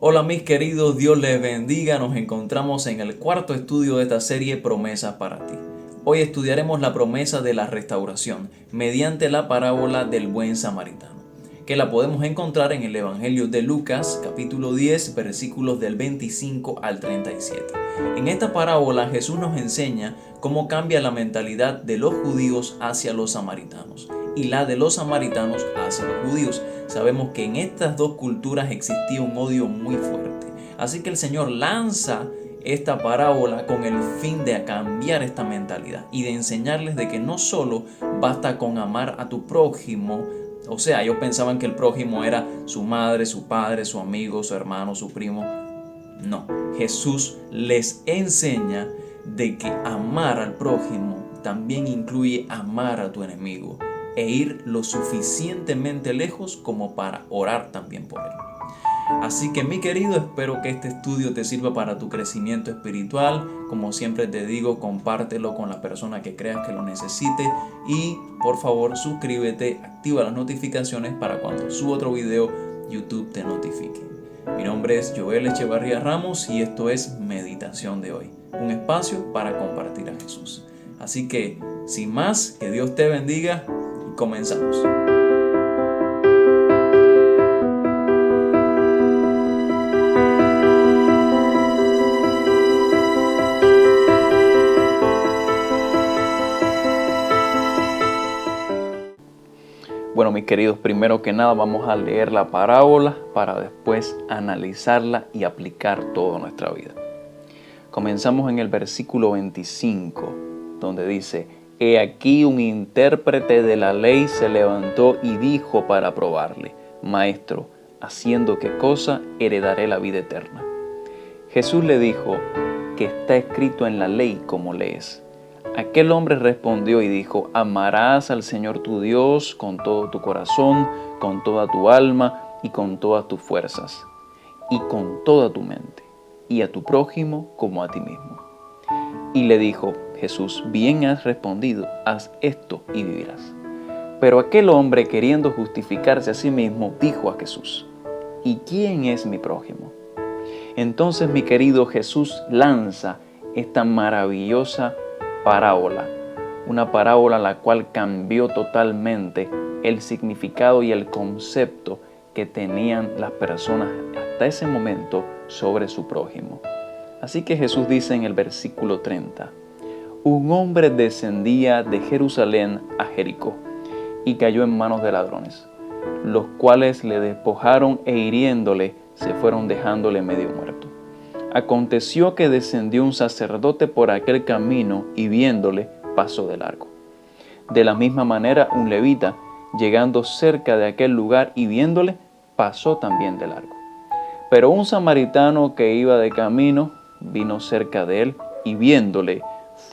Hola mis queridos, Dios les bendiga. Nos encontramos en el cuarto estudio de esta serie Promesas para ti. Hoy estudiaremos la promesa de la restauración mediante la parábola del buen samaritano, que la podemos encontrar en el Evangelio de Lucas, capítulo 10, versículos del 25 al 37. En esta parábola Jesús nos enseña cómo cambia la mentalidad de los judíos hacia los samaritanos y la de los samaritanos hacia los judíos. Sabemos que en estas dos culturas existía un odio muy fuerte. Así que el Señor lanza esta parábola con el fin de cambiar esta mentalidad y de enseñarles de que no solo basta con amar a tu prójimo. O sea, ellos pensaban que el prójimo era su madre, su padre, su amigo, su hermano, su primo. No, Jesús les enseña de que amar al prójimo también incluye amar a tu enemigo e ir lo suficientemente lejos como para orar también por él. Así que mi querido, espero que este estudio te sirva para tu crecimiento espiritual. Como siempre te digo, compártelo con la persona que creas que lo necesite y por favor suscríbete, activa las notificaciones para cuando suba otro video YouTube te notifique. Mi nombre es Joel Echevarría Ramos y esto es Meditación de hoy, un espacio para compartir a Jesús. Así que, sin más, que Dios te bendiga y comenzamos. Bueno, mis queridos, primero que nada vamos a leer la parábola para después analizarla y aplicar toda nuestra vida. Comenzamos en el versículo 25, donde dice: He aquí un intérprete de la ley se levantó y dijo para probarle: Maestro, ¿haciendo qué cosa heredaré la vida eterna? Jesús le dijo: ¿Qué está escrito en la ley, como lees? Aquel hombre respondió y dijo: Amarás al Señor tu Dios con todo tu corazón, con toda tu alma y con todas tus fuerzas, y con toda tu mente, y a tu prójimo como a ti mismo. Y le dijo Jesús: Bien has respondido, haz esto y vivirás. Pero aquel hombre, queriendo justificarse a sí mismo, dijo a Jesús: ¿Y quién es mi prójimo? Entonces, mi querido, Jesús lanza esta maravillosa parábola, una parábola la cual cambió totalmente el significado y el concepto que tenían las personas hasta ese momento sobre su prójimo. Así que Jesús dice en el versículo 30, un hombre descendía de Jerusalén a Jericó y cayó en manos de ladrones, los cuales le despojaron e hiriéndole se fueron dejándole medio muerto. Aconteció que descendió un sacerdote por aquel camino y viéndole pasó de largo. De la misma manera un levita, llegando cerca de aquel lugar y viéndole, pasó también de largo. Pero un samaritano que iba de camino vino cerca de él y viéndole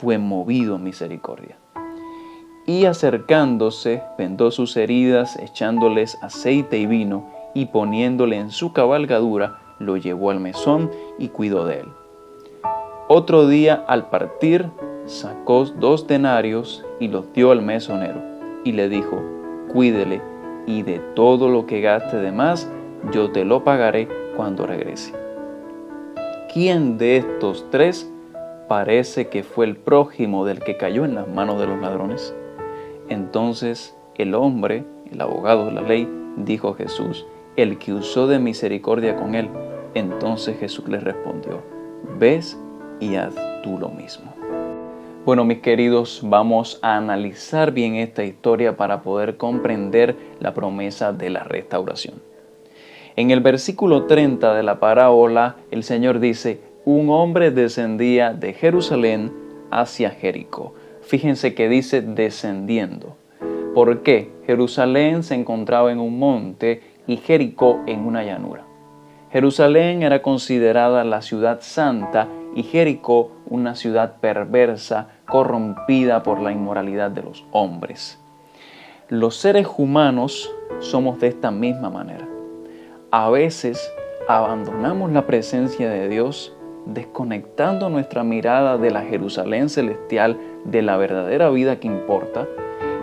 fue movido a misericordia. Y acercándose vendó sus heridas, echándoles aceite y vino y poniéndole en su cabalgadura, lo llevó al mesón y cuidó de él. Otro día, al partir, sacó 2 denarios y los dio al mesonero y le dijo: Cuídele, y de todo lo que gaste de más, yo te lo pagaré cuando regrese. ¿Quién de estos 3 parece que fue el prójimo del que cayó en las manos de los ladrones? Entonces el hombre, el abogado de la ley, dijo a Jesús: el que usó de misericordia con él. Entonces Jesús le respondió: ves y haz tú lo mismo. Bueno, mis queridos, vamos a analizar bien esta historia para poder comprender la promesa de la restauración. En el versículo 30 de la parábola, el Señor dice: un hombre descendía de Jerusalén hacia Jericó. Fíjense que dice descendiendo. ¿Por qué? Jerusalén se encontraba en un monte y Jericó en una llanura. Jerusalén era considerada la ciudad santa y Jericó una ciudad perversa, corrompida por la inmoralidad de los hombres. Los seres humanos somos de esta misma manera. A veces abandonamos la presencia de Dios, desconectando nuestra mirada de la Jerusalén celestial, de la verdadera vida que importa,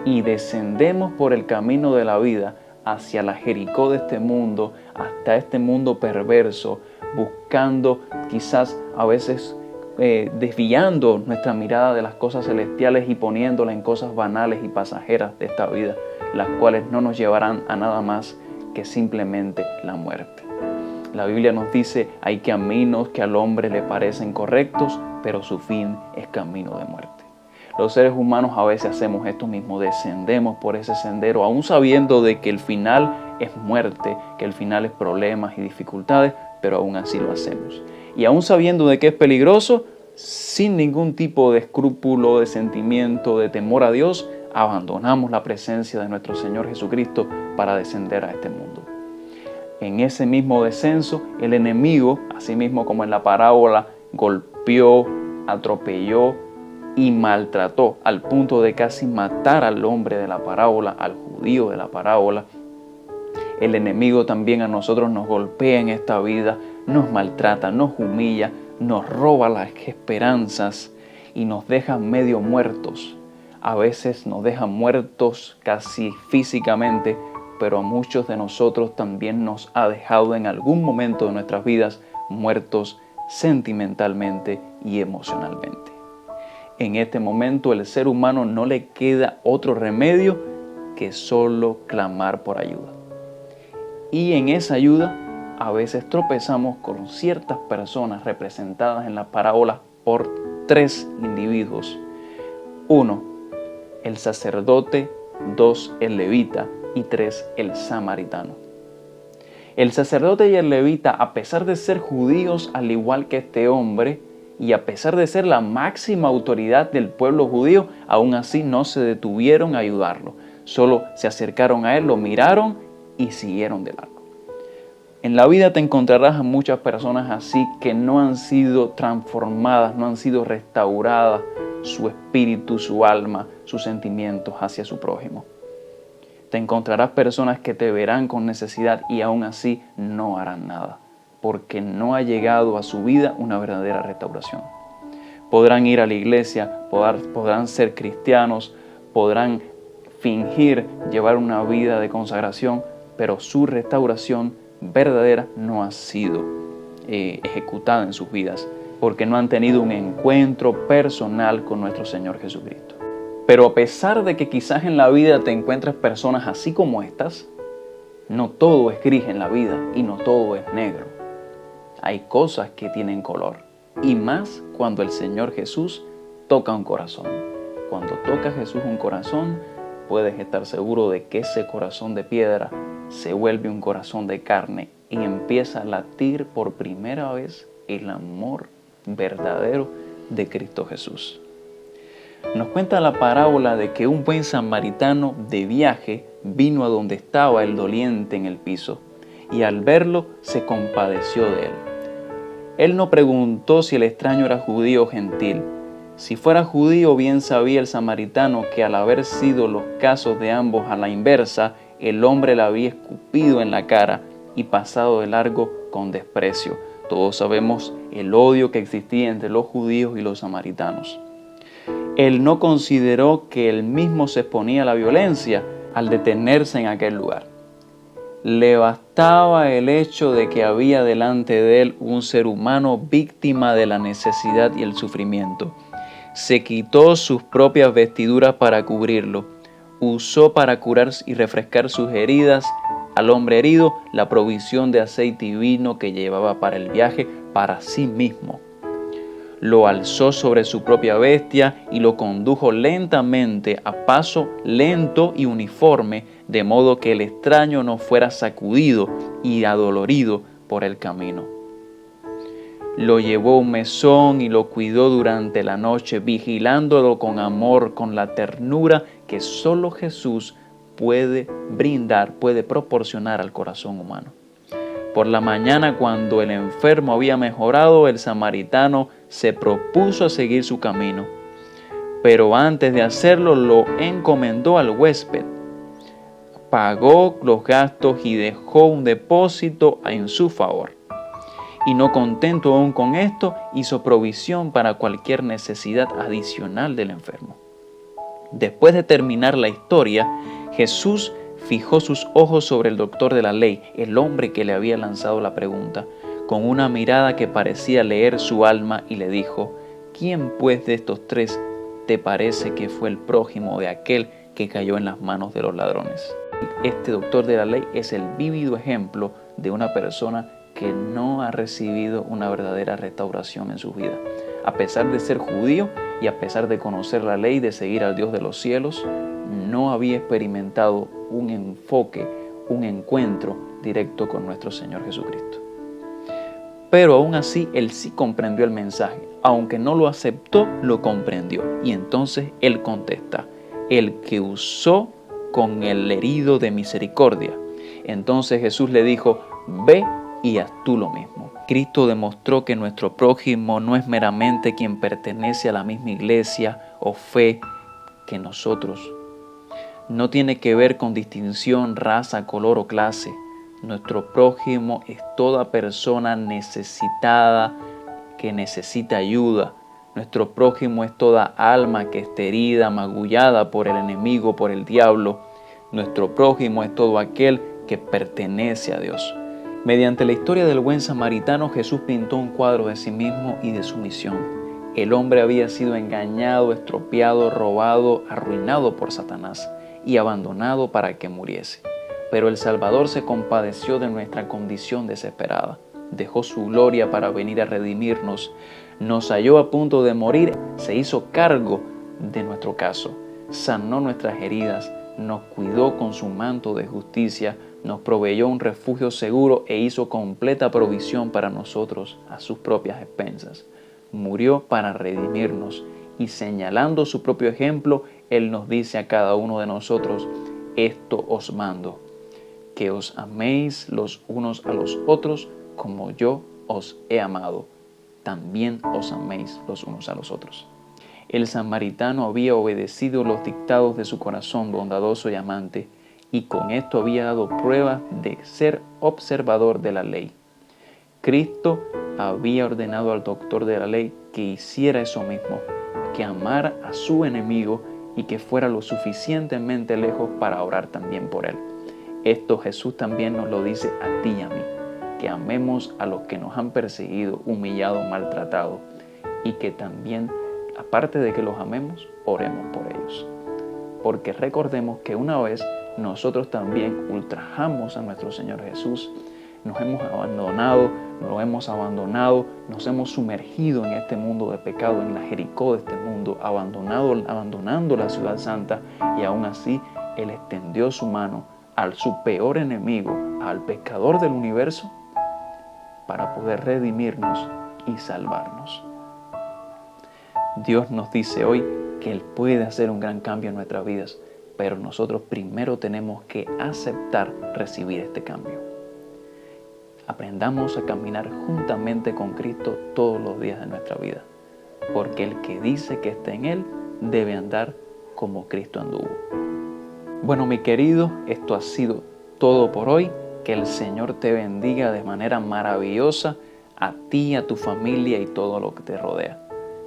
y descendemos por el camino de la vida hacia la Jericó de este mundo, hasta este mundo perverso, buscando, quizás a veces desviando nuestra mirada de las cosas celestiales y poniéndola en cosas banales y pasajeras de esta vida, las cuales no nos llevarán a nada más que simplemente la muerte. La Biblia nos dice, hay caminos que al hombre le parecen correctos, pero su fin es camino de muerte. Los seres humanos a veces hacemos esto mismo, descendemos por ese sendero, aún sabiendo de que el final es muerte, que el final es problemas y dificultades, pero aún así lo hacemos. Y aún sabiendo de que es peligroso, sin ningún tipo de escrúpulo, de sentimiento, de temor a Dios, abandonamos la presencia de nuestro Señor Jesucristo para descender a este mundo. En ese mismo descenso, el enemigo, así mismo como en la parábola, golpeó, atropelló y maltrató al punto de casi matar al hombre de la parábola, al judío de la parábola. El enemigo también a nosotros nos golpea en esta vida, nos maltrata, nos humilla, nos roba las esperanzas y nos deja medio muertos. A veces nos deja muertos casi físicamente, pero a muchos de nosotros también nos ha dejado en algún momento de nuestras vidas muertos sentimentalmente y emocionalmente. En este momento el ser humano no le queda otro remedio que solo clamar por ayuda. Y en esa ayuda a veces tropezamos con ciertas personas representadas en la parábola por 3 individuos. 1, el sacerdote, 2, el levita y 3, el samaritano. El sacerdote y el levita, a pesar de ser judíos al igual que este hombre, y a pesar de ser la máxima autoridad del pueblo judío, aún así no se detuvieron a ayudarlo. Solo se acercaron a él, lo miraron y siguieron de largo. En la vida te encontrarás a muchas personas así que no han sido transformadas, no han sido restauradas su espíritu, su alma, sus sentimientos hacia su prójimo. Te encontrarás personas que te verán con necesidad y aún así no harán nada, porque no ha llegado a su vida una verdadera restauración. Podrán ir a la iglesia, podrán ser cristianos, podrán fingir llevar una vida de consagración, pero su restauración verdadera no ha sido ejecutada en sus vidas, porque no han tenido un encuentro personal con nuestro Señor Jesucristo. Pero a pesar de que quizás en la vida te encuentres personas así como estas, no todo es gris en la vida y no todo es negro. Hay cosas que tienen color, y más cuando el Señor Jesús toca un corazón. Cuando toca Jesús un corazón, puedes estar seguro de que ese corazón de piedra se vuelve un corazón de carne y empieza a latir por primera vez el amor verdadero de Cristo Jesús. Nos cuenta la parábola de que un buen samaritano de viaje vino a donde estaba el doliente en el piso y al verlo se compadeció de él. Él no preguntó si el extraño era judío o gentil. Si fuera judío, bien sabía el samaritano que al haber sido los casos de ambos a la inversa, el hombre le había escupido en la cara y pasado de largo con desprecio. Todos sabemos el odio que existía entre los judíos y los samaritanos. Él no consideró que él mismo se exponía a la violencia al detenerse en aquel lugar. Le bastaba el hecho de que había delante de él un ser humano víctima de la necesidad y el sufrimiento. Se quitó sus propias vestiduras para cubrirlo. Usó para curar y refrescar sus heridas al hombre herido la provisión de aceite y vino que llevaba para el viaje para sí mismo. Lo alzó sobre su propia bestia y lo condujo lentamente a paso lento y uniforme, de modo que el extraño no fuera sacudido y adolorido por el camino. Lo llevó a un mesón y lo cuidó durante la noche, vigilándolo con amor, con la ternura que solo Jesús puede brindar, puede proporcionar al corazón humano. Por la mañana, cuando el enfermo había mejorado, el samaritano se propuso a seguir su camino, pero antes de hacerlo lo encomendó al huésped. Pagó los gastos y dejó un depósito en su favor. Y no contento aún con esto, hizo provisión para cualquier necesidad adicional del enfermo. Después de terminar la historia, Jesús fijó sus ojos sobre el doctor de la ley, el hombre que le había lanzado la pregunta: con una mirada que parecía leer su alma, y le dijo: ¿quién pues de estos tres te parece que fue el prójimo de aquel que cayó en las manos de los ladrones? Este doctor de la ley es el vívido ejemplo de una persona que no ha recibido una verdadera restauración en su vida. A pesar de ser judío y a pesar de conocer la ley, de seguir al Dios de los cielos, no había experimentado un enfoque, un encuentro directo con nuestro Señor Jesucristo. Pero aún así, él sí comprendió el mensaje. Aunque no lo aceptó, lo comprendió. Y entonces él contesta: el que usó con el herido de misericordia. Entonces Jesús le dijo: ve y haz tú lo mismo. Cristo demostró que nuestro prójimo no es meramente quien pertenece a la misma iglesia o fe que nosotros. No tiene que ver con distinción, raza, color o clase. Nuestro prójimo es toda persona necesitada que necesita ayuda. Nuestro prójimo es toda alma que esté herida, magullada por el enemigo, por el diablo. Nuestro prójimo es todo aquel que pertenece a Dios. Mediante la historia del buen samaritano, Jesús pintó un cuadro de sí mismo y de su misión. El hombre había sido engañado, estropeado, robado, arruinado por Satanás y abandonado para que muriese. Pero el Salvador se compadeció de nuestra condición desesperada. Dejó su gloria para venir a redimirnos. Nos halló a punto de morir, se hizo cargo de nuestro caso, sanó nuestras heridas, nos cuidó con su manto de justicia, nos proveyó un refugio seguro e hizo completa provisión para nosotros a sus propias expensas. Murió para redimirnos y, señalando su propio ejemplo, Él nos dice a cada uno de nosotros: esto os mando, que os améis los unos a los otros como yo os he amado. También os améis los unos a los otros. El samaritano había obedecido los dictados de su corazón bondadoso y amante, y con esto había dado pruebas de ser observador de la ley. Cristo había ordenado al doctor de la ley que hiciera eso mismo, que amara a su enemigo y que fuera lo suficientemente lejos para orar también por él. Esto Jesús también nos lo dice a ti y a mí, que amemos a los que nos han perseguido, humillado, maltratado, y que también, aparte de que los amemos, oremos por ellos. Porque recordemos que una vez nosotros también ultrajamos a nuestro Señor Jesús, nos hemos abandonado, nos hemos sumergido en este mundo de pecado, en la Jericó de este mundo, abandonando la ciudad santa, y aún así Él extendió su mano a su peor enemigo, al pecador del universo, para poder redimirnos y salvarnos. Dios nos dice hoy que Él puede hacer un gran cambio en nuestras vidas, pero nosotros primero tenemos que aceptar recibir este cambio. Aprendamos a caminar juntamente con Cristo todos los días de nuestra vida, porque el que dice que está en Él debe andar como Cristo anduvo. Bueno, mi querido, esto ha sido todo por hoy. Que el Señor te bendiga de manera maravillosa, a ti, a tu familia y todo lo que te rodea.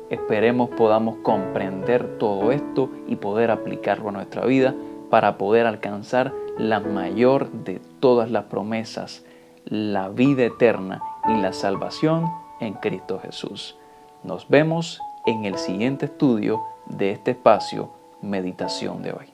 Esperemos podamos comprender todo esto y poder aplicarlo a nuestra vida para poder alcanzar la mayor de todas las promesas, la vida eterna y la salvación en Cristo Jesús. Nos vemos en el siguiente estudio de este espacio, Meditación de hoy.